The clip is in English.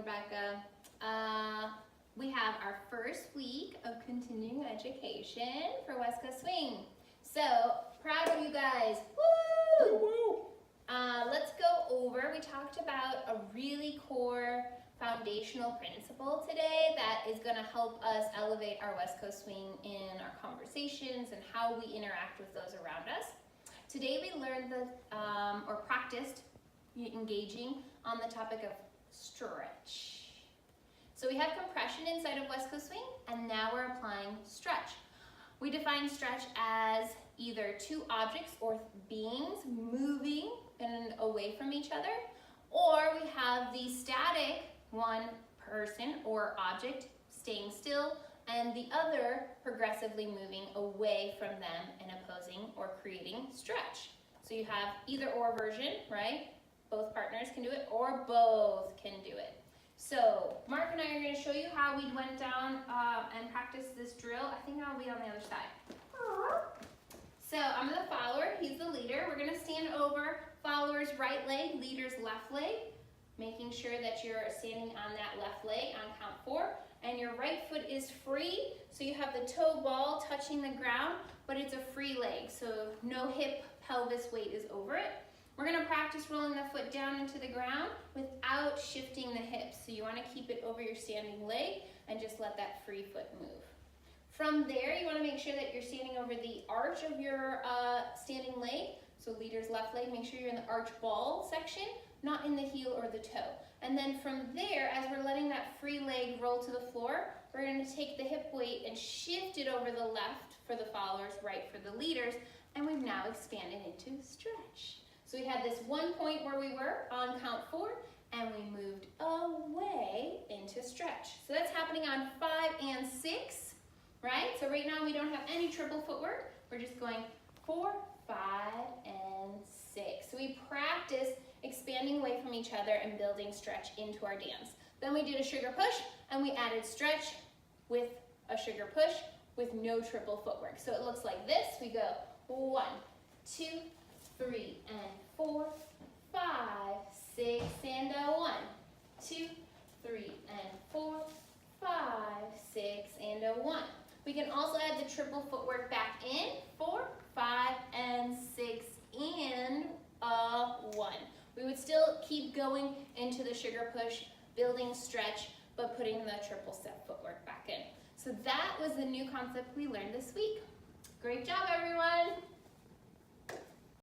Rebecca. We have our first week of continuing education for West Coast Swing. So, proud of you guys. Woo! Woo! Let's go over, we talked about a really core foundational principle today that is going to help us elevate our West Coast Swing in our conversations and how we interact with those around us. Today we learned or practiced engaging on the topic of stretch. So we have compression inside of West Coast Swing, and now we're applying stretch. We define stretch as either two objects or beings moving in and away from each other, or we have the static one person or object staying still and the other progressively moving away from them and opposing or creating stretch. So you have either or version, right? Both partners can do it, or both can do it. So Mark and I are going to show you how we went down and practiced this drill. I think I'll be on the other side. So I'm the follower, he's the leader. We're going to stand over follower's right leg, leader's left leg, making sure that you're standing on that left leg on count 4. And your right foot is free, so you have the toe ball touching the ground, but it's a free leg, so no hip pelvis weight is over it. We're going to practice rolling the foot down into the ground without shifting the hips. So you want to keep it over your standing leg and just let that free foot move. From there, you want to make sure that you're standing over the arch of your standing leg. So leader's left leg, make sure you're in the arch ball section, not in the heel or the toe. And then from there, as we're letting that free leg roll to the floor, we're going to take the hip weight and shift it over the left for the followers, right for the leaders, and we've now expanded into stretch. So we had this one point where we were on count 4, and we moved away into stretch. So that's happening on 5 and 6, right? So right now we don't have any triple footwork. We're just going 4, 5, and 6. So we practice expanding away from each other and building stretch into our dance. Then we did a sugar push, and we added stretch with a sugar push with no triple footwork. So it looks like this. We go 1, 2, 3, and 4, 5, 6, and a 1, 2, 3, and 4, 5, 6, and a 1. We can also add the triple footwork back in, 4, 5, and 6, and a 1. We would still keep going into the sugar push, building stretch, but putting the triple step footwork back in. So that was the new concept we learned this week. Great job, everyone.